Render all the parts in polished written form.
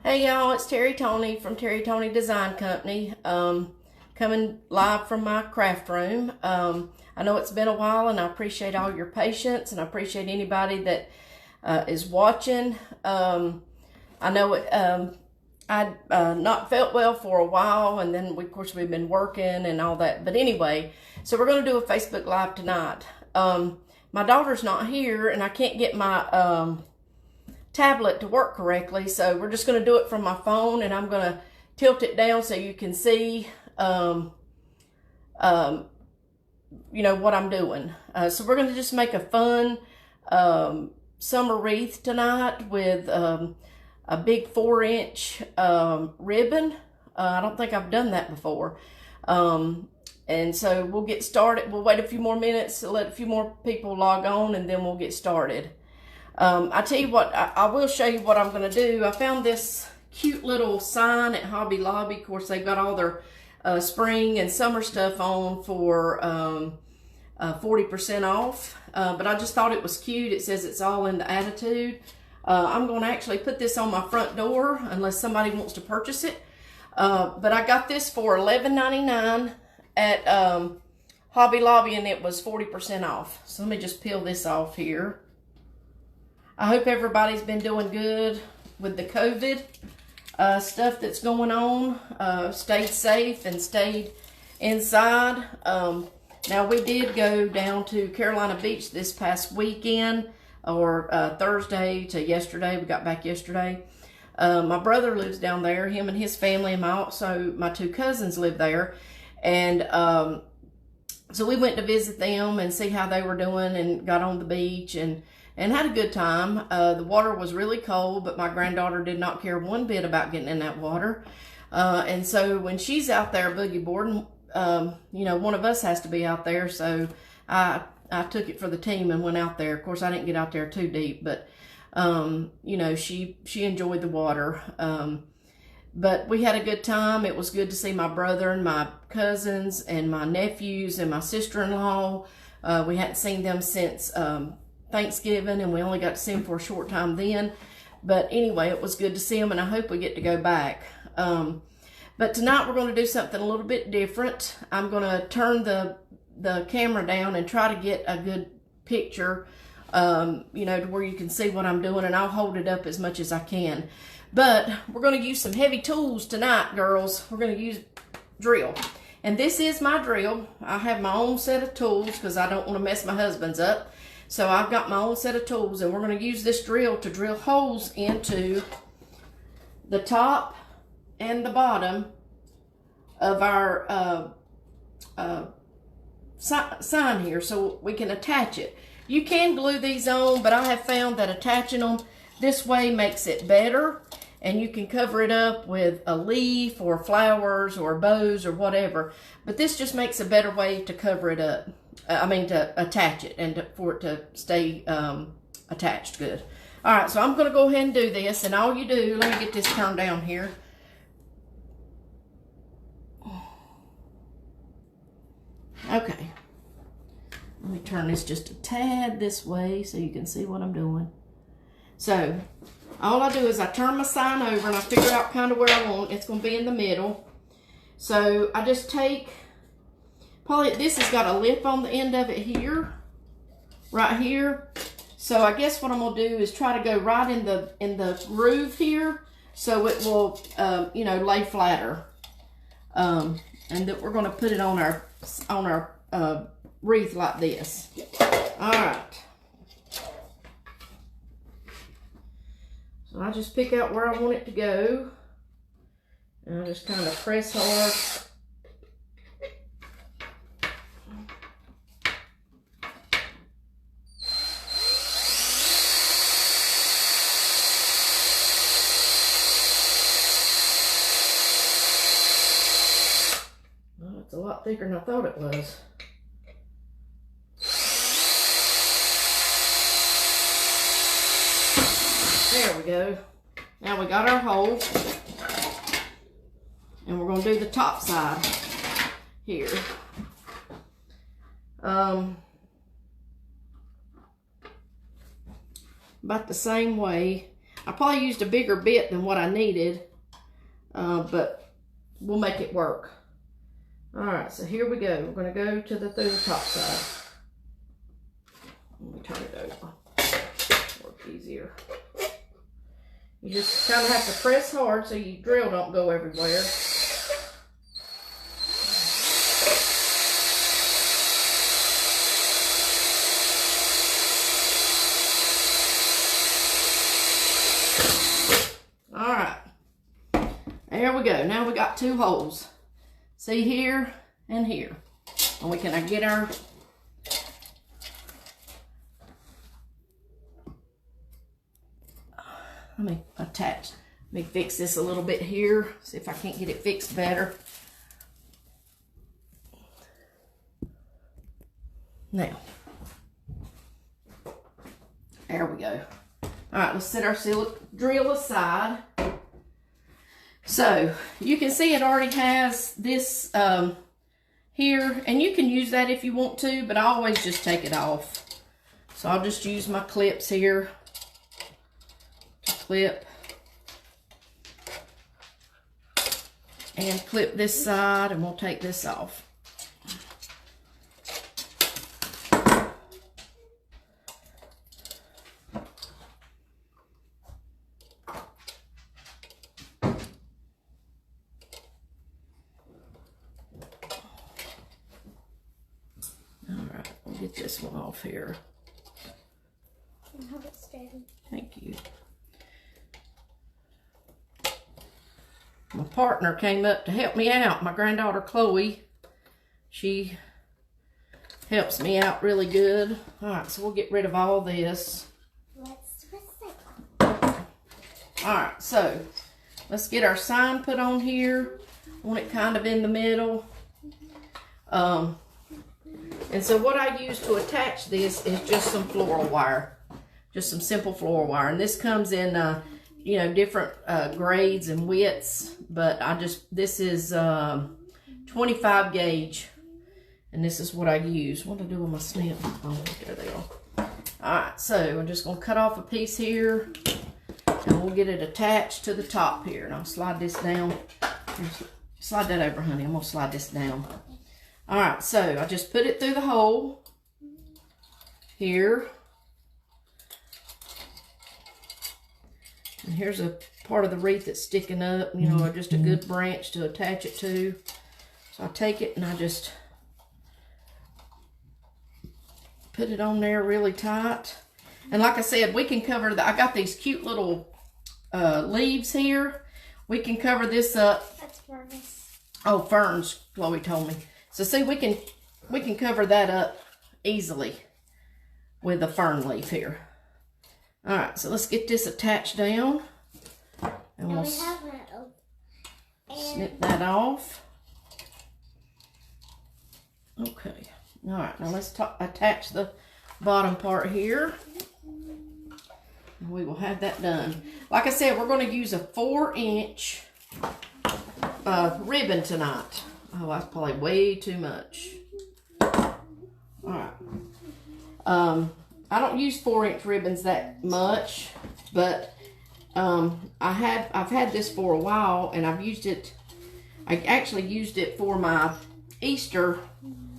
Hey y'all, it's Terry Toney from Terry Toney Design Company, coming live from my craft room. I know it's been a while, and I appreciate all your patience, and I appreciate anybody that is watching. I know I'd not felt well for a while, and then of course we've been working and all that. But anyway, so we're going to do a Facebook Live tonight. My daughter's not here, and I can't get my tablet to work correctly, so we're just going to do it from my phone, and I'm going to tilt it down so you can see you know what I'm doing. So we're going to just make a fun summer wreath tonight with a big 4-inch ribbon. I don't think I've done that before. And so we'll get started. We'll wait a few more minutes to let a few more people log on, and then we'll get started. I tell you what, I will show you what I'm going to do. I found this cute little sign at Hobby Lobby. Of course, they've got all their spring and summer stuff on for 40% off. But I just thought it was cute. It says it's all in the attitude. I'm going to actually put this on my front door unless somebody wants to purchase it. But I got this for $11.99 at Hobby Lobby, and it was 40% off. So let me just peel this off here. I hope everybody's been doing good with the COVID stuff that's going on. Stayed safe and stayed inside. Now, we did go down to Carolina Beach this past weekend, or Thursday to yesterday. We got back yesterday. My brother lives down there, him and his family, and my 2 cousins live there. And so we went to visit them and see how they were doing, and got on the beach and had a good time. The water was really cold, but my granddaughter did not care one bit about getting in that water. And so when she's out there boogie boarding, you know, one of us has to be out there. So I took it for the team and went out there. Of course, I didn't get out there too deep, but you know, she enjoyed the water. But we had a good time. It was good to see my brother and my cousins and my nephews and my sister-in-law. We hadn't seen them since Thanksgiving, and we only got to see them for a short time then. But anyway, it was good to see them, and I hope we get to go back. But tonight we're going to do something a little bit different. I'm going to turn the camera down and try to get a good picture, you know, to where you can see what I'm doing, and I'll hold it up as much as I can. But we're going to use some heavy tools tonight, girls. We're going to use drill. And this is my drill. I have my own set of tools because I don't want to mess my husband's up. So I've got my own set of tools, and we're going to use this drill to drill holes into the top and the bottom of our sign here, so we can attach it. You can glue these on, but I have found that attaching them this way makes it better, and you can cover it up with a leaf or flowers or bows or whatever. But this just makes a better way to cover it up. I mean, to attach it, and for it to stay attached good. All right, so I'm going to go ahead and do this, and all you do, let me get this turned down here. Okay. Let me turn this just a tad this way so you can see what I'm doing. So, all I do is I turn my sign over, and I figure out kind of where I want. It's going to be in the middle. So, I just take... Probably this has got a lip on the end of it here, right here. So I guess what I'm gonna do is try to go right in the groove here, so it will, you know, lay flatter. And that we're gonna put it on our wreath like this. All right. So I just pick out where I want it to go, and I just kind of press hard. It's a lot thicker than I thought it was. There we go. Now we got our hole, and we're going to do the top side here. About the same way. I probably used a bigger bit than what I needed, but we'll make it work. All right, so here we go. We're gonna go through the top side. Let me turn it over. Work easier. You just kind of have to press hard so your drill don't go everywhere. All right, there we go. Now we got 2 holes. See here and here. And we can get our let me attach. Let me fix this a little bit here. See if I can't get it fixed better. Now, there we go. All right, let's set our drill aside. So you can see it already has this here, and you can use that if you want to, but I always just take it off. So I'll just use my clips here to clip and clip this side, and we'll take this off. Get this one off here. And hold it steady. Thank you. My partner came up to help me out. My granddaughter Chloe. She helps me out really good. All right, so we'll get rid of all this. Let's recycle. All right, so let's get our sign put on here. I want it kind of in the middle. And so what I use to attach this is just some floral wire, just some simple floral wire. And this comes in, you know, different grades and widths, but this is 25 gauge, and this is what I use. What do I do with my snip? Oh, there they are. All right, so I'm just gonna cut off a piece here, and we'll get it attached to the top here. And I'll slide this down. Slide that over, honey. I'm gonna slide this down. All right, so I just put it through the hole here. And here's a part of the wreath that's sticking up, you know, just a good branch to attach it to. So I take it and I just put it on there really tight. And like I said, we can cover I got these cute little leaves here. We can cover this up. That's ferns. Oh, ferns, Chloe told me. So see, we can cover that up easily with a fern leaf here. All right, so let's get this attached down. And we'll snip that off. Okay. All right, now let's attach the bottom part here. And we will have that done. Like I said, we're going to use a 4-inch ribbon tonight. Oh, that's probably way too much. All right. I don't use 4-inch ribbons that much, but I've had this for a while, and I've used it. I actually used it for my Easter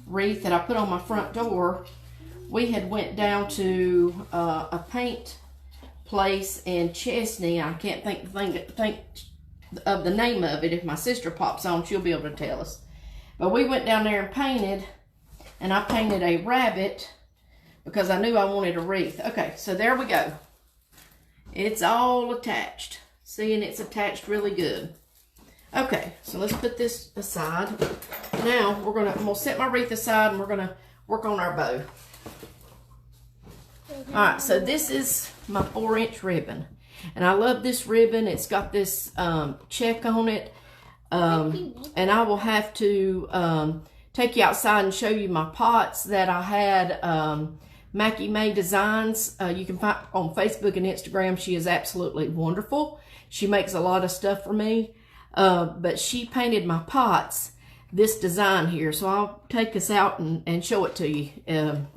wreath that I put on my front door. We had went down to a paint place in Chesney. I can't think of the name of it. If my sister pops on, she'll be able to tell us. But we went down there and painted, and I painted a rabbit because I knew I wanted a wreath. Okay, so there we go. It's all attached. See, and it's attached really good. Okay, so let's put this aside. Now I'm gonna set my wreath aside, and we're gonna work on our bow. All right, so this is my 4-inch ribbon, and I love this ribbon. It's got this check on it. And I will have to take you outside and show you my pots that I had Mackie May Designs. You can find on Facebook and Instagram. She is absolutely wonderful. She makes a lot of stuff for me. But she painted my pots this design here. So I'll take us out and show it to you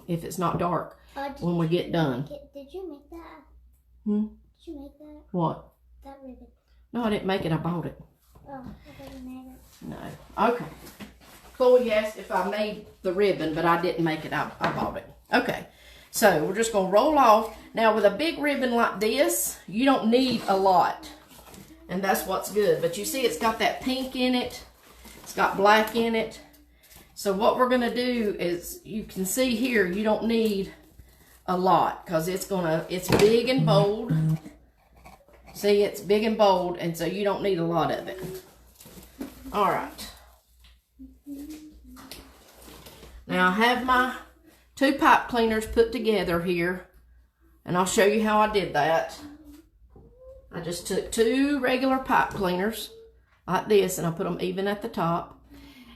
if it's not dark when we get done. Did you make that? Hmm? Did you make that? What? That ribbon. No, I didn't make it. I bought it. Oh, I thought you made it. No. Okay. Chloe asked if I made the ribbon, but I didn't make it. I bought it. Okay. So we're just going to roll off. Now with a big ribbon like this, you don't need a lot. And that's what's good. But you see it's got that pink in it. It's got black in it. So what we're going to do is, you can see here, you don't need a lot because it's big and bold. See, it's big and bold, and so you don't need a lot of it. All right. Now I have my 2 pipe cleaners put together here, and I'll show you how I did that. I just took 2 regular pipe cleaners like this, and I put them even at the top.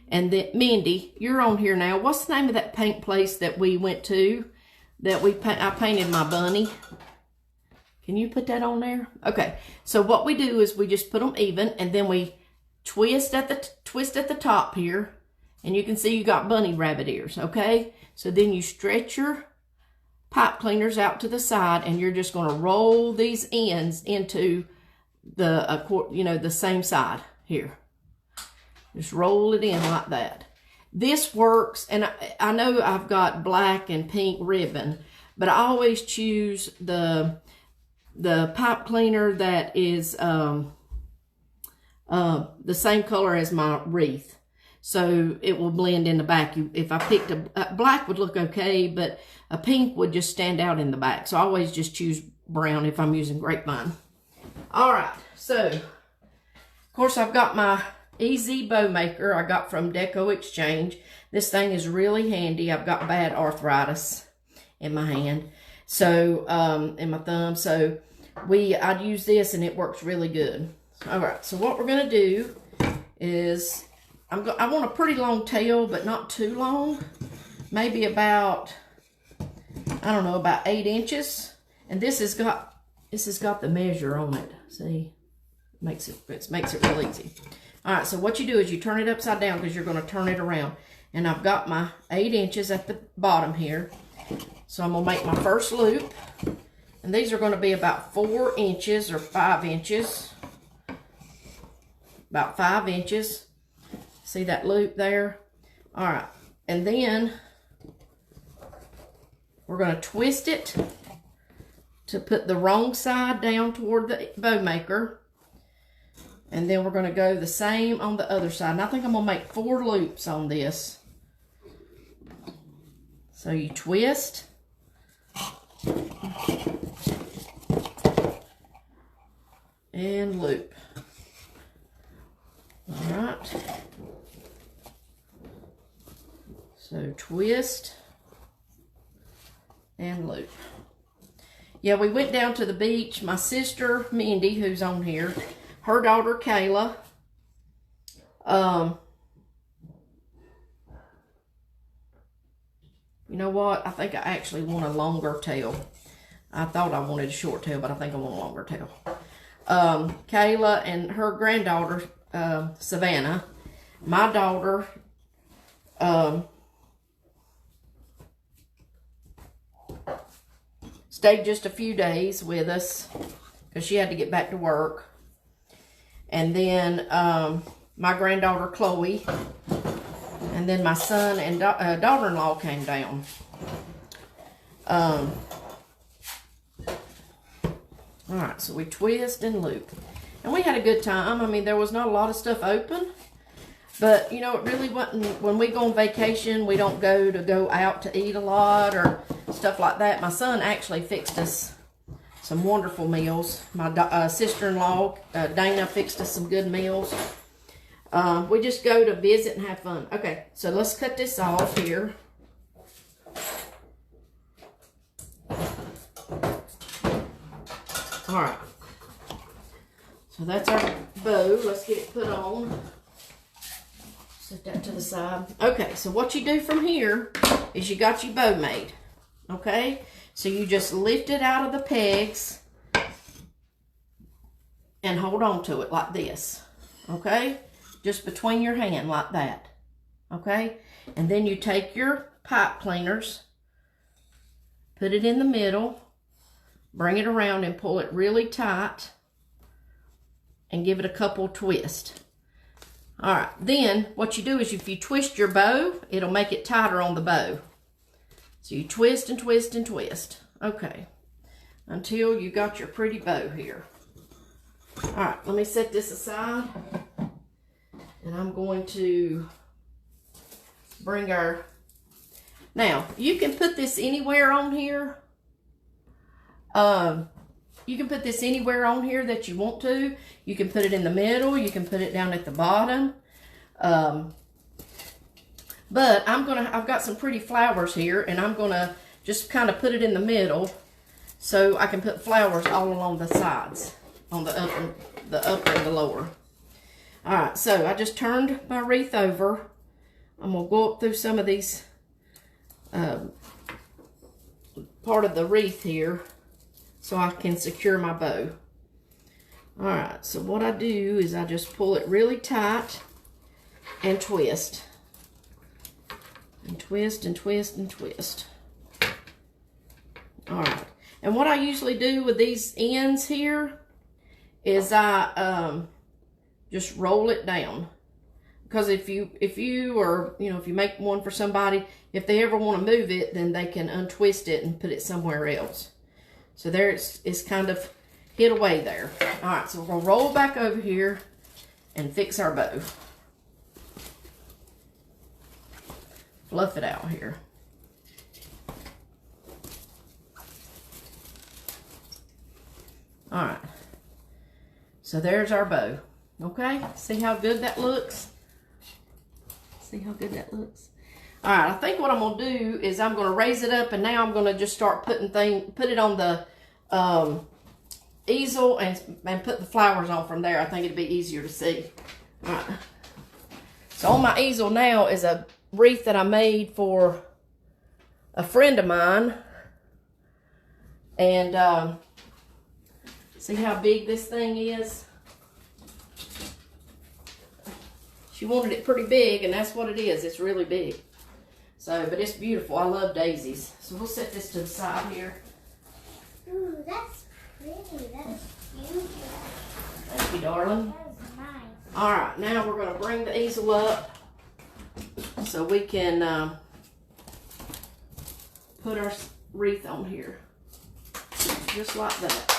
And then, Mindy, you're on here now. What's the name of that paint place that we went to? I painted my bunny. Can you put that on there? Okay. So what we do is we just put them even, and then we twist at the top here, and you can see you got bunny rabbit ears. Okay. So then you stretch your pipe cleaners out to the side, and you're just going to roll these ends into the same side here. Just roll it in like that. This works, and I know I've got black and pink ribbon, but I always choose the pipe cleaner that is the same color as my wreath. So it will blend in the back. If I picked a black would look okay, but a pink would just stand out in the back. So I always just choose brown if I'm using grapevine. All right, so of course I've got my Easy Bow Maker I got from Deco Exchange. This thing is really handy. I've got bad arthritis in my hand, so in my thumb. So I'd use this, and it works really good. All right, so what we're gonna do is I want a pretty long tail, but not too long. Maybe about, I don't know, about 8 inches. And this has got the measure on it. See, makes it real easy. All right, so what you do is you turn it upside down because you're going to turn it around. And I've got my 8 inches at the bottom here. So I'm going to make my first loop. And these are going to be about 4 inches or 5 inches. About 5 inches. See that loop there? All right, and then we're going to twist it to put the wrong side down toward the bow maker. And then we're going to go the same on the other side. And I think I'm going to make 4 loops on this. So you twist. And loop. All right. So twist and loop. Yeah, we went down to the beach. My sister, Mindy, who's on here, her daughter, Kayla, you know what? I think I actually want a longer tail. I thought I wanted a short tail, but I think I want a longer tail. Kayla and her granddaughter, Savannah, my daughter, stayed just a few days with us because she had to get back to work. And then my granddaughter, Chloe, and then my son and daughter-in-law came down. All right, so we twist and loop. And we had a good time. I mean, there was not a lot of stuff open. But, you know, it really wasn't, when we go on vacation, we don't go out to eat a lot or stuff like that. My son actually fixed us some wonderful meals. My sister-in-law, Dana, fixed us some good meals. We just go to visit and have fun. Okay, so let's cut this off here. All right. So that's our bow. Let's get it put on. Set that to the side. Okay, so what you do from here is you got your bow made. Okay? So you just lift it out of the pegs and hold on to it like this. Okay? Just between your hand like that. Okay? And then you take your pipe cleaners, put it in the middle, bring it around and pull it really tight and give it a couple twists. All right, then what you do is if you twist your bow, it'll make it tighter on the bow. So you twist and twist and twist. Okay, until you got your pretty bow here. All right, let me set this aside. And I'm going to bring our... Now, you can put this anywhere on here. You can put this anywhere on here that you want to. You can put it in the middle. You can put it down at the bottom. But I've got some pretty flowers here, and I'm gonna just kind of put it in the middle so I can put flowers all along the sides, on the upper and the lower. All right, so I just turned my wreath over. I'm gonna go up through some of these part of the wreath here so I can secure my bow. All right, so what I do is I just pull it really tight and twist. And twist and twist and twist. All right, and what I usually do with these ends here is I just roll it down. Because if you make one for somebody, if they ever want to move it, then they can untwist it and put it somewhere else. So there it's kind of hid away there. All right, so we're going to roll back over here and fix our bow. Fluff it out here. All right. So there's our bow. Okay, see how good that looks? See how good that looks? All right, I think what I'm gonna do is I'm gonna raise it up, and now I'm gonna just start put it on the easel and put the flowers on from there. I think it'd be easier to see. All right. So on my easel now is a wreath that I made for a friend of mine, and see how big this thing is? She wanted it pretty big, and that's what it is. It's really big. So, but it's beautiful. I love daisies. So we'll set this to the side here. Ooh, that's pretty. That is beautiful. Thank you, darling. That is nice. All right, now we're going to bring the easel up so we can put our wreath on here. Just like that.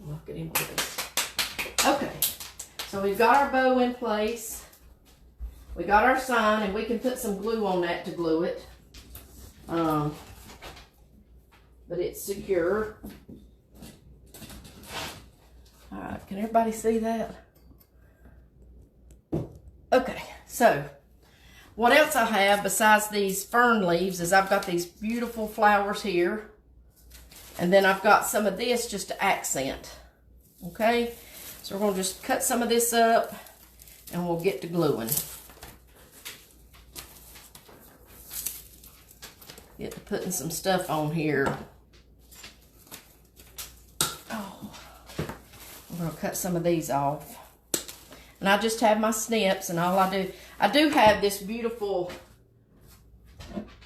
Look at him. Okay, so we've got our bow in place. We got our sign, and we can put some glue on that to glue it. But it's secure. All right, can everybody see that? Okay, so what else I have besides these fern leaves is I've got these beautiful flowers here. And then I've got some of this just to accent. Okay, so we're going to just cut some of this up and we'll get to gluing. Get to putting some stuff on here. Oh, I'm going to cut some of these off. And I just have my snips, and all I do have this beautiful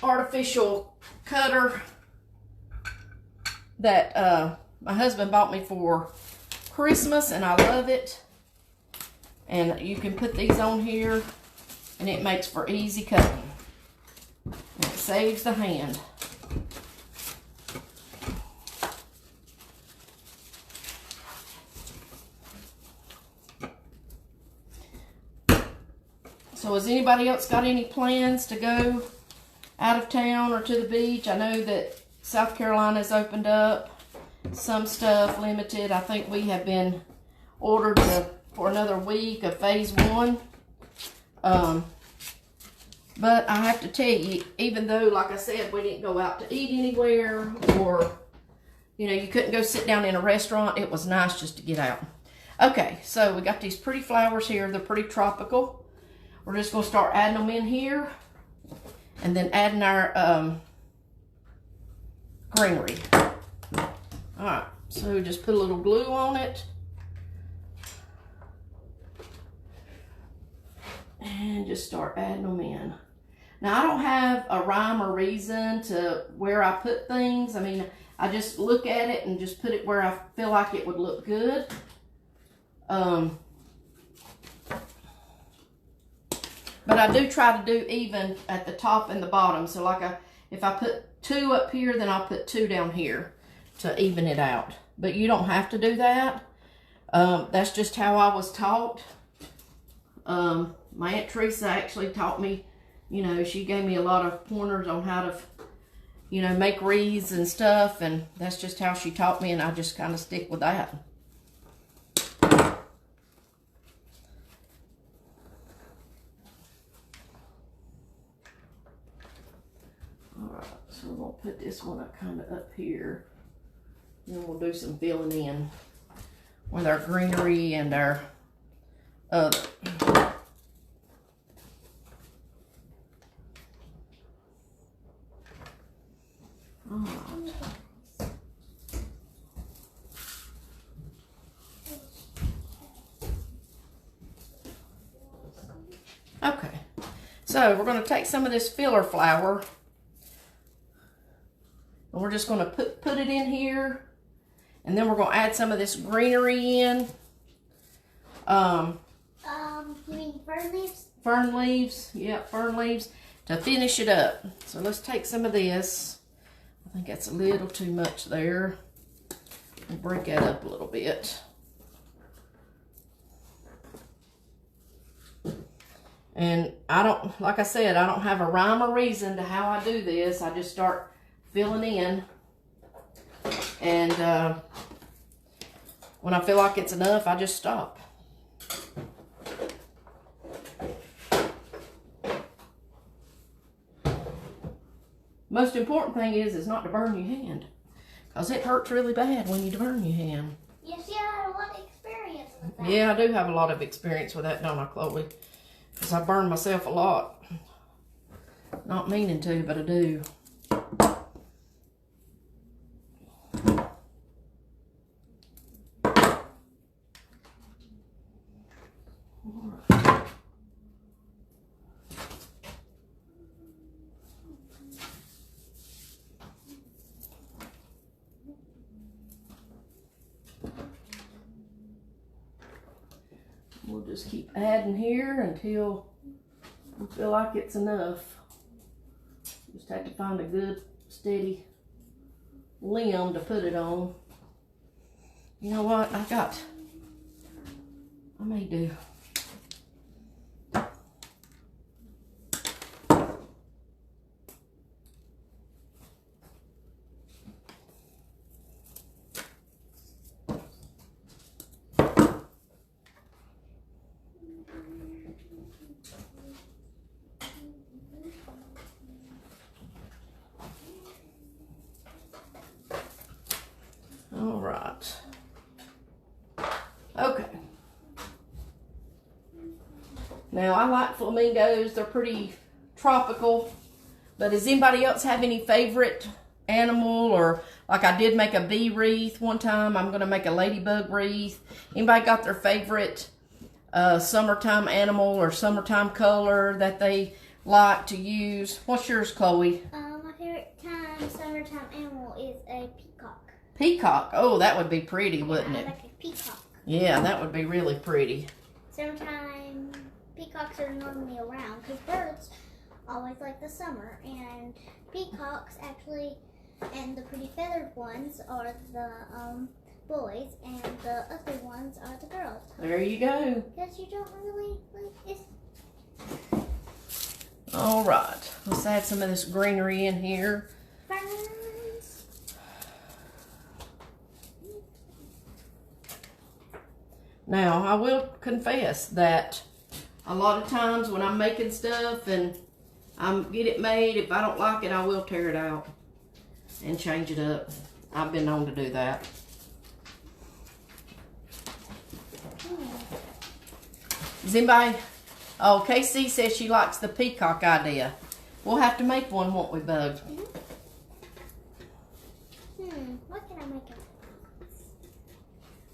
artificial cutter that my husband bought me for Christmas, and I love it. And you can put these on here, and it makes for easy cutting. And it saves the hand. So has anybody else got any plans to go out of town or to the beach? I know that South Carolina's opened up some stuff, limited. I think we have been ordered for another week of phase 1. But I have to tell you, even though, like I said, we didn't go out to eat anywhere, or, you couldn't go sit down in a restaurant, it was nice just to get out. Okay, so we got these pretty flowers here. They're pretty tropical. We're just going to start adding them in here, and then adding our greenery. Alright, so just put a little glue on it. And just start adding them in. Now, I don't have a rhyme or reason to where I put things. I mean, I just look at it and just put it where I feel like it would look good. But I do try to do even at the top and the bottom. So like if I put 2 up here, then I'll put 2 down here to even it out. But you don't have to do that. That's just how I was taught. My Aunt Teresa actually taught me, you know, she gave me a lot of pointers on how to, you know, make wreaths and stuff. And that's just how she taught me, and I just kind of stick with that. Alright, so we're going to put this one up kind of up here. Then we'll do some filling in with our greenery and our other. Alright. Okay, so we're going to take some of this filler flour. And we're just going to put it in here. And then we're going to add some of this greenery in. You mean fern leaves? Fern leaves. Yeah, fern leaves to finish it up. So let's take some of this. I think that's a little too much there. We'll break that up a little bit. And I don't, like I said, I don't have a rhyme or reason to how I do this. I just start filling in, and when I feel like it's enough, I just stop. Most important thing is not to burn your hand, because it hurts really bad when you burn your hand. Yes, you had a lot of experience with that. Yeah, I do have a lot of experience with that, don't I, Chloe? Because I burn myself a lot. Not meaning to, but I do. We'll just keep adding here until we feel like it's enough. Just have to find a good steady limb to put it on. You know what? I may do. All right. Okay. Now, I like flamingos. They're pretty tropical. But does anybody else have any favorite animal? Or like I did make a bee wreath one time. I'm going to make a ladybug wreath. Anybody got their favorite summertime animal or summertime color that they like to use? What's yours, Chloe? My favorite summertime animal is a peacock. Peacock. Oh, that would be pretty, wouldn't it? I like a peacock. Yeah, that would be really pretty. Summertime peacocks are normally around because birds always like the summer, and peacocks actually, and the pretty feathered ones are the boys, and the ugly ones are the girls. There you go. Because you don't really like it. All right, let's add some of this greenery in here. Ferns. Now, I will confess that a lot of times when I'm making stuff and I get it made, if I don't like it, I will tear it out and change it up. I've been known to do that. Does anybody... Oh, KC says she likes the peacock idea. We'll have to make one, won't we, Bug? What can I make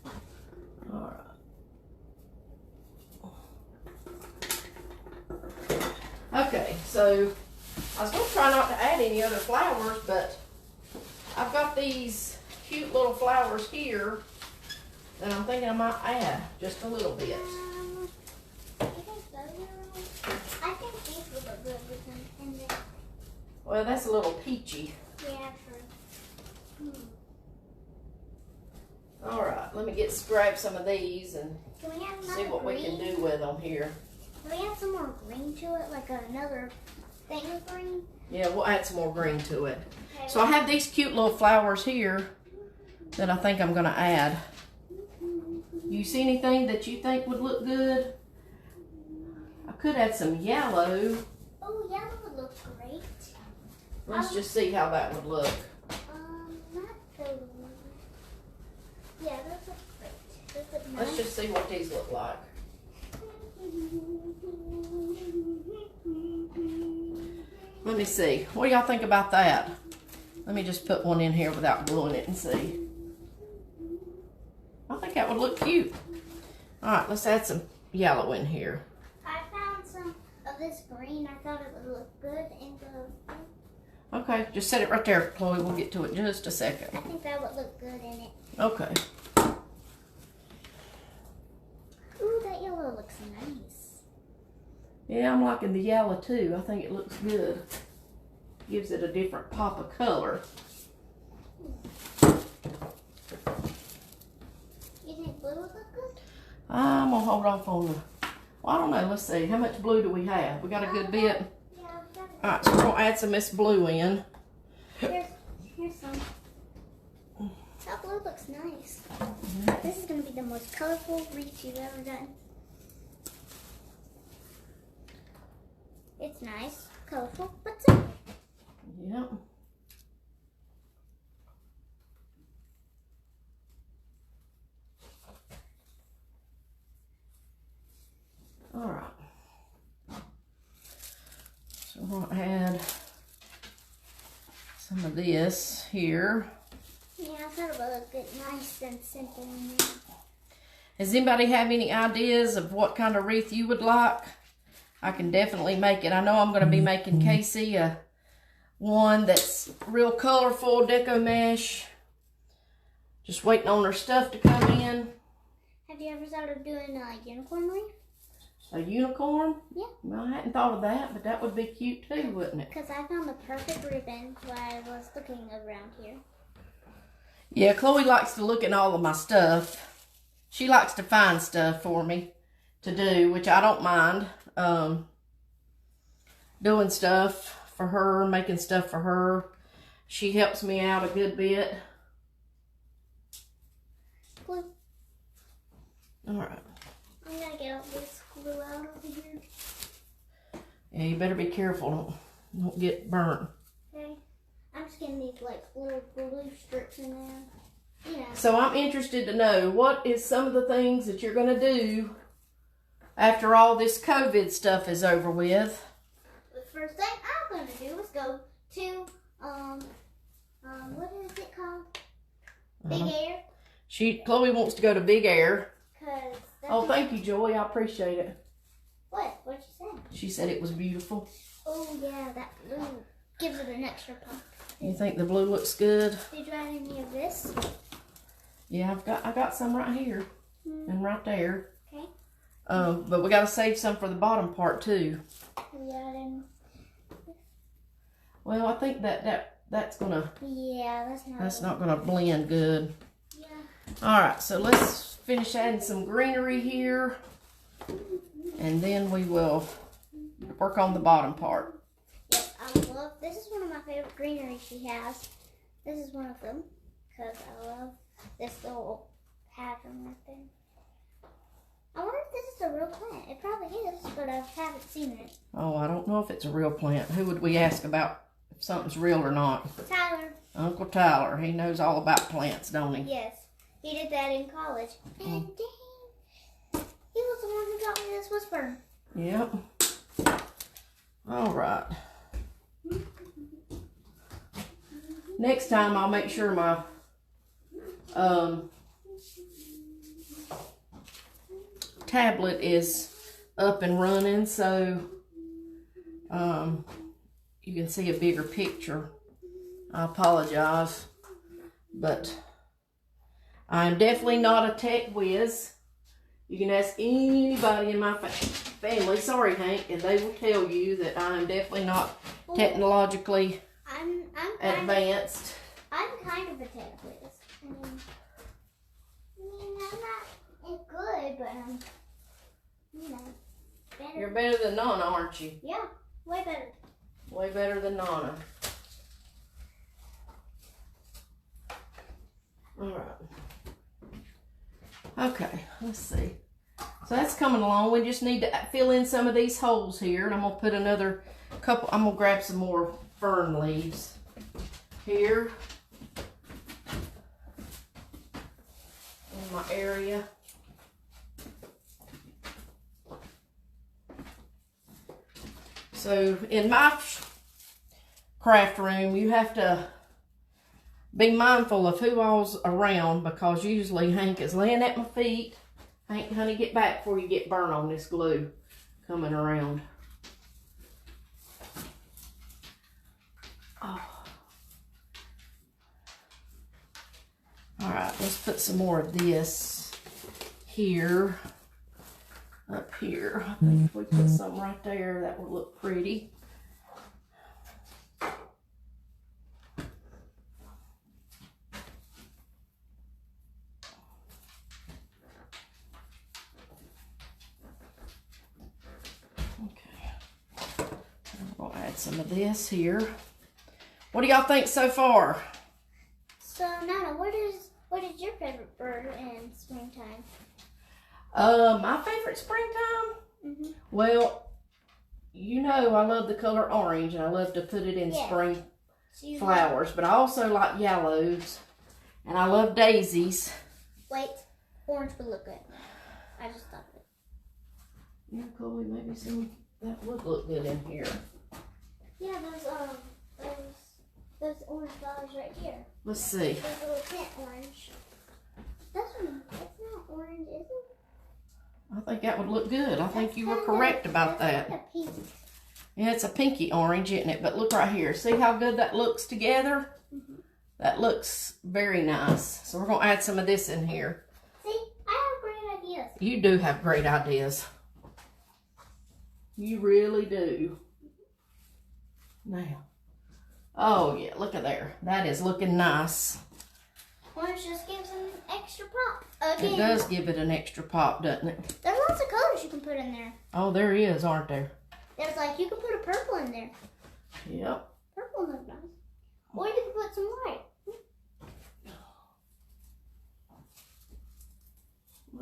of? All right. Okay, so I was going to try not to add any other flowers, but I've got these cute little flowers here that I'm thinking I might add just a little bit. I think these would look good with them in there. Well, that's a little peachy. Yeah, true. All right, let me grab some of these and Can we have see what we can do with them here. Can we add some more green to it, like another thing of green? Yeah, we'll add some more green to it. Okay. So I have these cute little flowers here that I think I'm gonna add. You see anything that you think would look good? I could add some yellow. Oh, yellow would look great. Let's just see how that would look. Not those. Yeah, those look great. Those look nice. Let's just see what these look like. Let me see. What do y'all think about that? Let me just put one in here without gluing it and see. I think that would look cute. All right, let's add some yellow in here. I found some of this green. I thought it would look good in the... Okay, just set it right there, Chloe. We'll get to it in just a second. I think that would look good in it. Okay. Ooh, that yellow looks nice. Yeah, I'm liking the yellow too. I think it looks good. Gives it a different pop of color. You think blue would look good? I'm gonna hold off on the, well, I don't know, let's see. How much blue do we have? We got a good bit? Yeah, we've got it. All right, so we're gonna add some of this blue in. Here's some. That blue looks nice. This is gonna be the most colorful wreath you've ever done. It's nice, colorful, but simple. Yep. All right. So we're gonna add some of this here. Yeah, I thought it would look good, nice and simple in there. Does anybody have any ideas of what kind of wreath you would like? I can definitely make it. I know I'm going to be making Casey one that's real colorful, deco mesh. Just waiting on her stuff to come in. Have you ever thought of doing a unicorn wreath? A unicorn? Yeah. Well, I hadn't thought of that, but that would be cute too, wouldn't it? Because I found the perfect ribbon while I was looking around here. Yeah, Chloe likes to look at all of my stuff. She likes to find stuff for me to do, which I don't mind. Doing stuff for her, making stuff for her. She helps me out a good bit. Glue. All right. I'm going to get all this glue out over here. Yeah, you better be careful. Don't get burnt. Okay. I'm just getting these like little glue strips in there. Yeah. So I'm interested to know, what is some of the things that you're going to do after all this COVID stuff is over with? The first thing I'm going to do is go to, what is it called? Big Air. Chloe wants to go to Big Air. Oh, thank you, Joy. I appreciate it. What? What'd you say? She said it was beautiful. Oh, yeah, that blue gives it an extra pop. You think the blue looks good? Did you add any of this? Yeah, I got some right here and right there. Okay. But we got to save some for the bottom part too. Yeah, Well, I think that's gonna. Yeah, that's not gonna blend good. Yeah. All right, so let's finish adding some greenery here, and then we will work on the bottom part. Yep, I love. This is one of my favorite greenery she has. This is one of them because I love this little pattern right there. I wonder if this is a real plant. It probably is, but I haven't seen it. Oh, I don't know if it's a real plant. Who would we ask about if something's real or not? Tyler. Uncle Tyler. He knows all about plants, don't he? Yes. He did that in college. And dang, he was the one who taught me this whisper. Yep. All right. Next time I'll make sure my tablet is up and running, so you can see a bigger picture. I apologize, but I'm definitely not a tech whiz. You can ask anybody in my family, sorry Hank, and they will tell you that I'm definitely not technologically advanced. I'm kind of a tech whiz. I'm not good, but I'm, better. You're better than Nana, aren't you? Yeah, way better. Way better than Nana. All right. Okay, let's see. So that's coming along. We just need to fill in some of these holes here, and I'm gonna put another couple. I'm gonna grab some more fern leaves here in my area. So in my craft room, you have to be mindful of who all's around, because usually Hank is laying at my feet. Hank, honey, get back before you get burnt on this glue coming around. Oh. All right, let's put some more of this here, up here. I think if we put some right there, that would look pretty. Some of this here. What do y'all think so far? So Nana, what is your favorite bird in springtime? My favorite springtime? Well, you know I love the color orange, and I love to put it in spring flowers, but I also like yellows, and I love daisies. Wait, orange would look good. I just thought of it. Yeah, Chloe, maybe some that would look good in here. Yeah, those orange flowers right here. Let's see. Those little pink orange. That's not orange, is it? I think that would look good. I think you were correct about that. Kind of pink. Yeah, it's a pinky orange, isn't it? But look right here. See how good that looks together? That looks very nice. So we're going to add some of this in here. See, I have great ideas. You do have great ideas. You really do. Now, oh yeah, look at there. That is looking nice. Orange just gives them an extra pop. Again. It does give it an extra pop, doesn't it? There's lots of colors you can put in there. Oh, there is, aren't there? There's like, you can put a purple in there. Yep. Purple looks nice. Or you can put some white.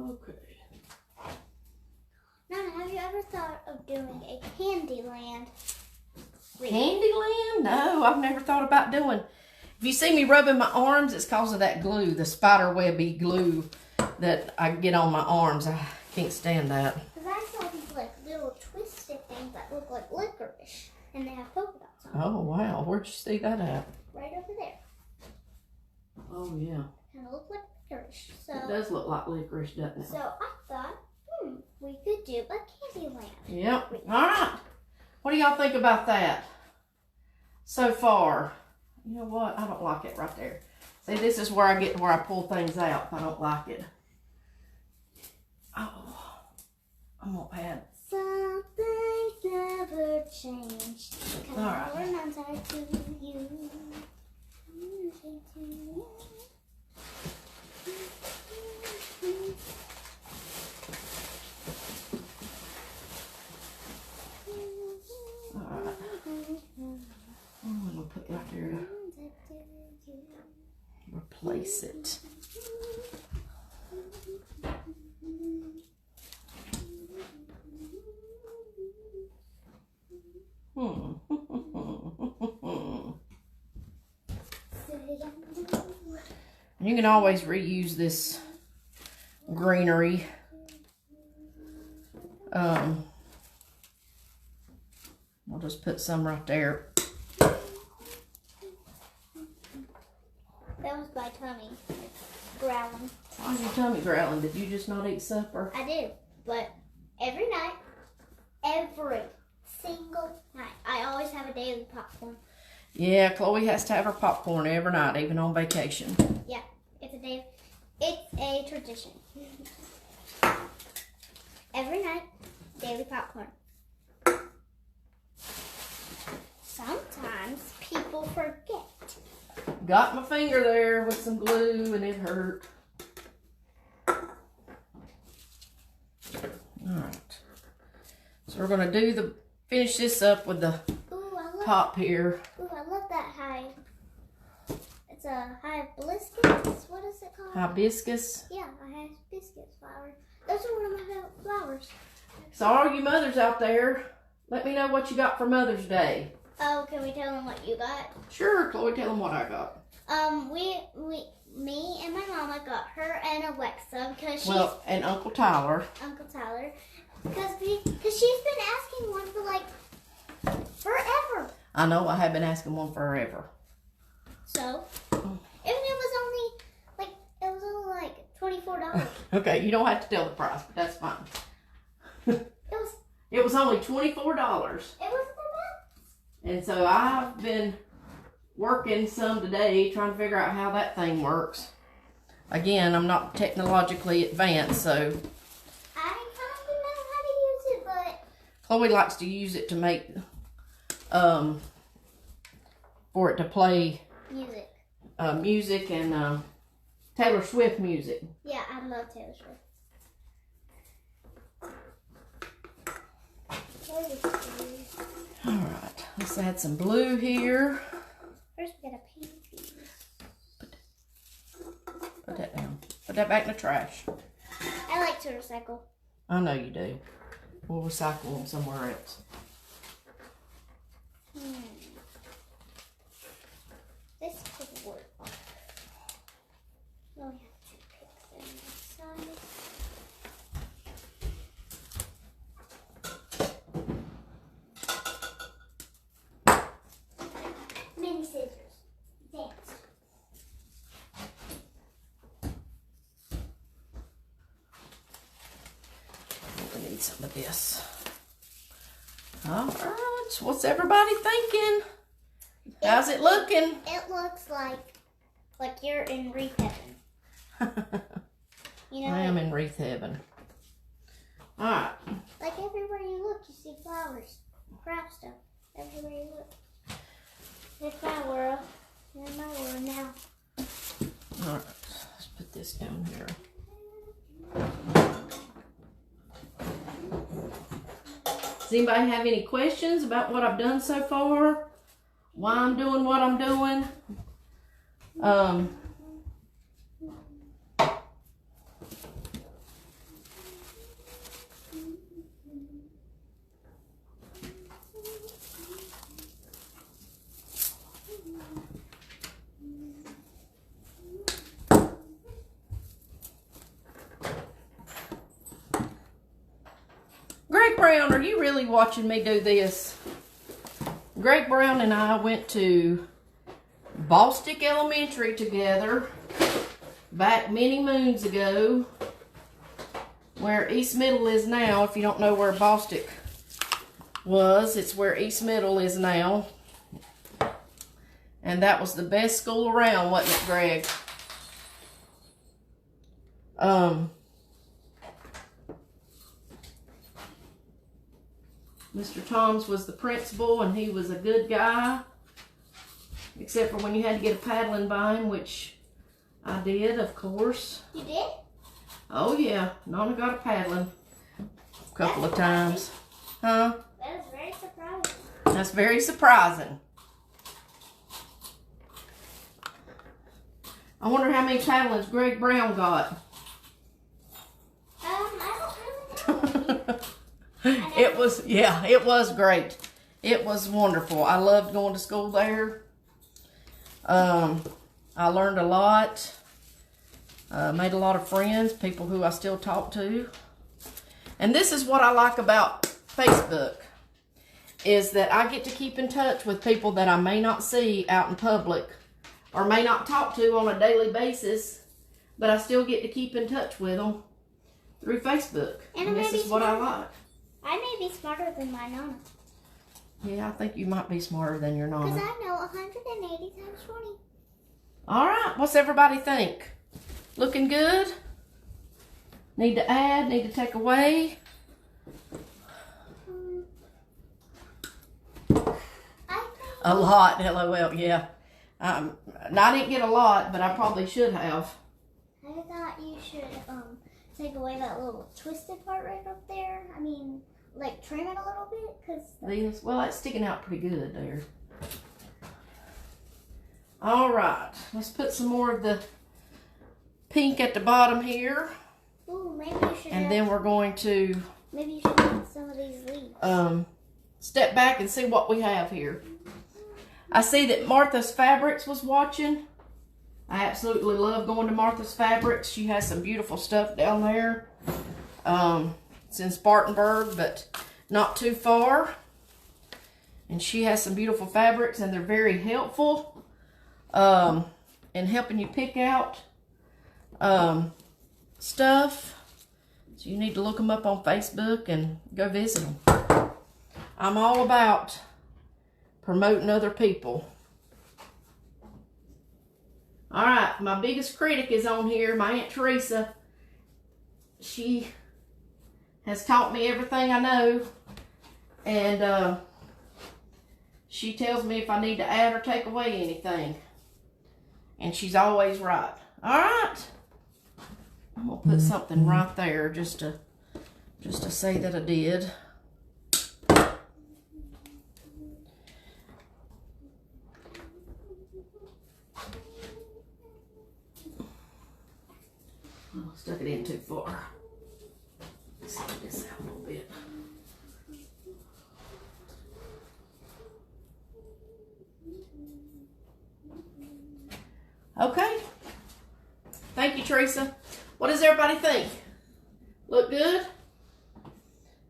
Okay. Nana, have you ever thought of doing a Candyland? Candyland? No, I've never thought about doing. If you see me rubbing my arms, it's because of that glue, the spider webby glue that I get on my arms. I can't stand that. Because I saw these like little twisted things that look like licorice, and they have polka dots on them. Oh wow, where'd you see that at? Right over there. Oh yeah. Kind of look like licorice. So It does look like licorice, doesn't it? So I thought, we could do a Candyland. Yep. All right. What do y'all think about that so far? You know what? I don't like it right there. See, this is where I get where I pull things out if I don't like it. Oh, I'm going to add. Some things never change. All right. When I'm tied to you. Alright. I'm going to put right there to replace it. And you can always reuse this greenery. I'll just put some right there. That was my tummy growling. Why's your tummy growling? Did you just not eat supper? I did, but every night, every single night, I always have a daily popcorn. Yeah, Chloe has to have her popcorn every night, even on vacation. Yeah, it's a tradition. Every night, daily popcorn. Sometimes people forget. Got my finger there with some glue and it hurt. Alright. So we're going to finish this up with the top here. Ooh, I love that hive. It's a hibiscus. What is it called? Hibiscus. Yeah, a hibiscus flower. Those are one of my favorite flowers. So all you mothers out there, let me know what you got for Mother's Day. Oh, can we tell them what you got? Sure, Chloe, tell them what I got. Me and my mama got her and Alexa because she's and Uncle Tyler. Because she's been asking one for like forever. I know, I have been asking one forever. So, even it was only like $24. Okay, you don't have to tell the price, but that's fine. It was only $24. It was the best. And so I've been working some today trying to figure out how that thing works. Again, I'm not technologically advanced, so I kind of know how to use it, but Chloe likes to use it to make for it to play music and Taylor Swift music. Yeah, I love Taylor Swift. Alright, let's add some blue here. First we gotta paint these. Put that down. Put that back in the trash. I like to recycle. I know you do. We'll recycle them somewhere else. This could work. We only have 2 picks on this side. Mini scissors. Dance. We need some of this. All right, what's everybody thinking? How's it looking? It looks like you're in Wreath heaven. You know, I am in Wreath heaven. All right. like everywhere you look, you see flowers, craft stuff. Everywhere you look. There's my world. There's my world now. All right, let's put this down here. Does anybody have any questions about what I've done so far? Why I'm doing what I'm doing? Greg Brown, are you really watching me do this? Greg Brown and I went to Bostic Elementary together back many moons ago, where East Middle is now. If you don't know where Bostic was, it's where East Middle is now. And that was the best school around, wasn't it, Greg? Mr. Toms was the principal, and he was a good guy, except for when you had to get a paddling by him, which I did, of course. You did? Oh yeah, Nana got a paddling a couple of times. Huh? That is very surprising. That's very surprising. I wonder how many paddlings Greg Brown got. I don't really know. It was great. It was wonderful. I loved going to school there. I learned a lot. Made a lot of friends, people who I still talk to. And this is what I like about Facebook, is that I get to keep in touch with people that I may not see out in public or may not talk to on a daily basis, but I still get to keep in touch with them through Facebook. And this is what I like. I may be smarter than my Nana. Yeah, I think you might be smarter than your Nana. Because I know 180 times 20. All right, what's everybody think? Looking good? Need to add, need to take away? I think A lot, LOL, yeah. I didn't get a lot, but I probably should have. I thought you should take away that little twisted part right up there. I mean, like trim it a little bit, because Well, that's sticking out pretty good there. All right, let's put some more of the pink at the bottom here. ooh, maybe you should. And then we're going to maybe you should add some of these leaves. step back and see what we have here. I see that Martha's Fabrics was watching. I absolutely love going to Martha's Fabrics. She has some beautiful stuff down there. It's in Spartanburg, but not too far. And she has some beautiful fabrics, and they're very helpful in helping you pick out stuff. So you need to look them up on Facebook and go visit them. I'm all about promoting other people. All right, my biggest critic is on here, my Aunt Teresa. She has taught me everything I know, and she tells me if I need to add or take away anything, and she's always right. All right, I'm gonna put something right there just to say that I did. Oh, stuck it in too far. Let's get this out a little bit. Okay. Thank you, Teresa. What does everybody think? Look good?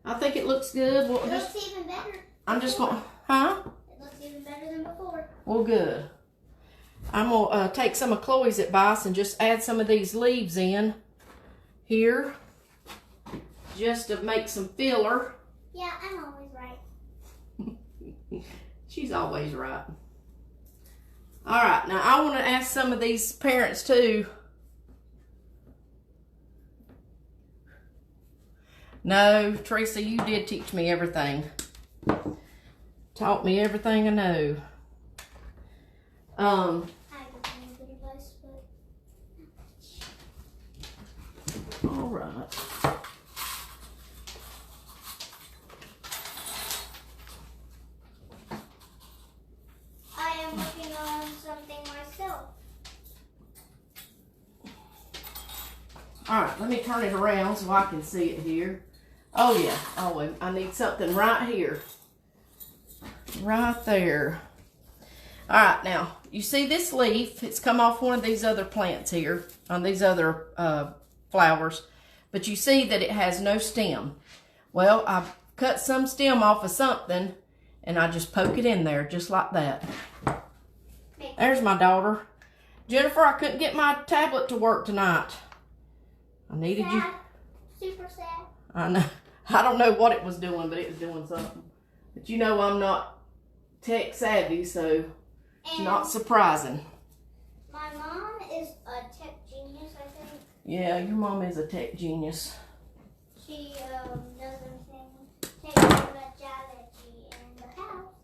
I think it looks good. We'll It looks even better. I'm just going, huh? It looks even better than before. Well, good. I'm going to take some of Chloe's advice and just add some of these leaves in here just to make some filler. Yeah, I'm always right. She's always right. All right, now I want to ask some of these parents too. No, Teresa, you did teach me everything. Taught me everything I know. I give you a good advice, but All right. I am working on something myself. All right, let me turn it around so I can see it here. Oh yeah, oh, I need something right here. Right there. All right, now, you see this leaf? It's come off one of these other plants here, on these other flowers. But you see that it has no stem. Well, I've cut some stem off of something, and I just poke it in there, just like that. There's my daughter. Jennifer, I couldn't get my tablet to work tonight. I needed you. Super sad. I know. I don't know what it was doing, but it was doing something. But you know I'm not tech savvy, so it's not surprising. My mom is a tech genius, I think. Yeah, your mom is a tech genius. She does everything technology in the house.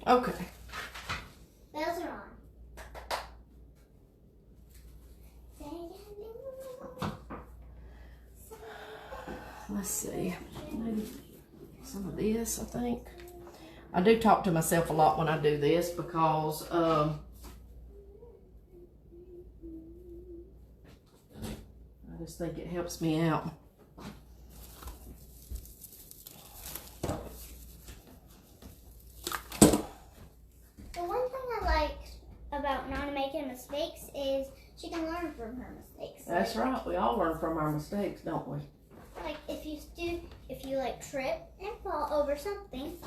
Okay. Bells are on. Let's see. Maybe some of this, I think. I do talk to myself a lot when I do this because I just think it helps me out. The one thing I like about Nana making mistakes is she can learn from her mistakes. That's right. We all learn from our mistakes, don't we? Like if you like trip and fall over something,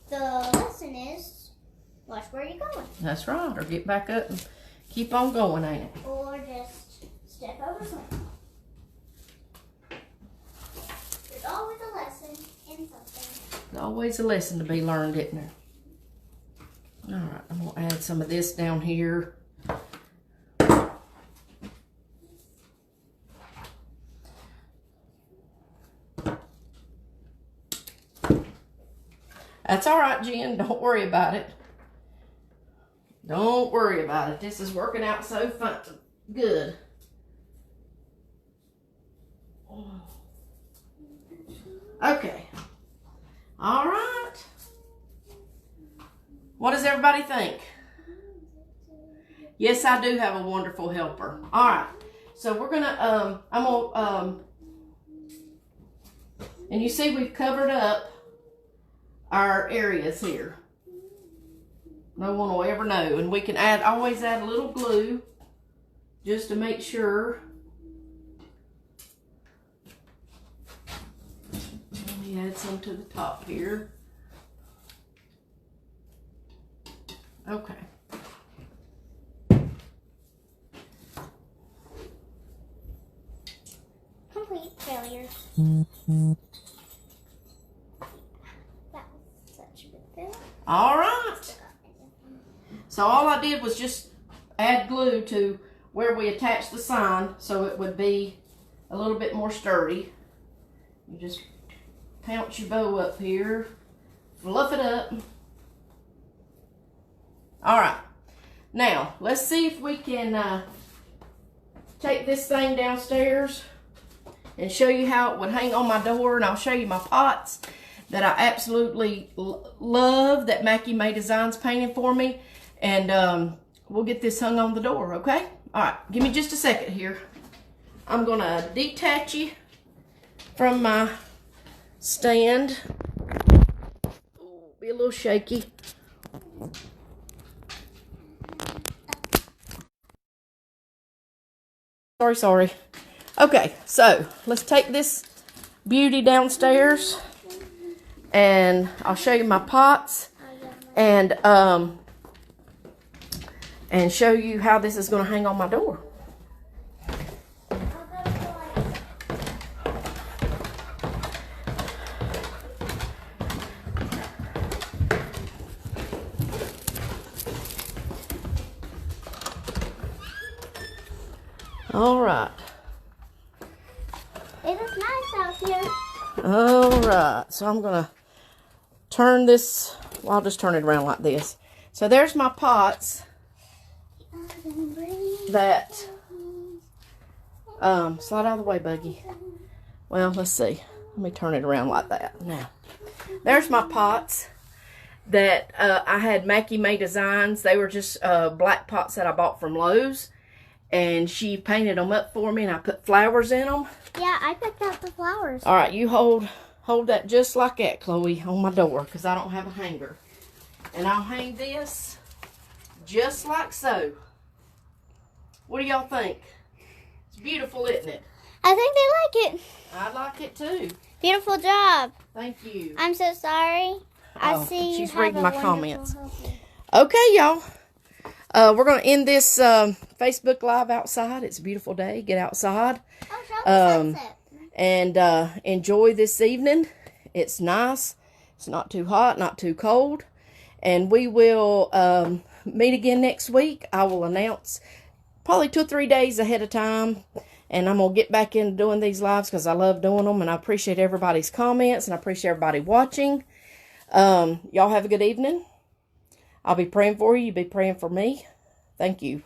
the lesson is watch where you're going. That's right. Or get back up and keep on going, ain't it? Or just step over something. There's always a lesson in There's always a lesson to be learned, isn't there? All right, I'm going to add some of this down here. That's all right, Jen. Don't worry about it. Don't worry about it. This is working out so fun. Good. Okay. All right. What does everybody think? Yes, I do have a wonderful helper. All right. So we're gonna, and you see we've covered up our areas here. No one will ever know. And we can always add a little glue just to make sure. Let me add some to the top here. Okay. Complete failure. That was such a good failure. All right. So all I did was just add glue to where we attached the sign so it would be a little bit more sturdy. You just pounce your bow up here, fluff it up. All right. Now, let's see if we can take this thing downstairs and show you how it would hang on my door. And I'll show you my pots that I absolutely love that Mackie May Designs painted for me. And we'll get this hung on the door, okay? All right, give me just a second here. I'm gonna detach you from my stand. Ooh, be a little shaky. Sorry. Okay, so let's take this beauty downstairs and I'll show you my pots and show you how this is going to hang on my door. All right. It is nice out here. All right. So I'm going to turn this, well, I'll just turn it around like this. So there's my pots that, slide out of the way, Buggy. Well, let's see. Let me turn it around like that. Now, there's my pots that I had Mackie May Designs. They were just black pots that I bought from Lowe's. And she painted them up for me, and I put flowers in them. Yeah, I picked out the flowers. All right, you hold that just like that, Chloe, on my door, because I don't have a hanger. And I'll hang this just like so. What do y'all think? It's beautiful, isn't it? I think they like it. I like it too. Beautiful job. Thank you. I'm so sorry. I see you she's have reading a my wonderful comments. helper. Okay, y'all. We're going to end this Facebook Live outside. It's a beautiful day. Get outside. Oh, show the sunset. And enjoy this evening. It's nice. It's not too hot, not too cold. And we will meet again next week. I will announce probably 2 or 3 days ahead of time. And I'm going to get back into doing these lives because I love doing them. And I appreciate everybody's comments. And I appreciate everybody watching. Y'all have a good evening. I'll be praying for you. You be praying for me. Thank you.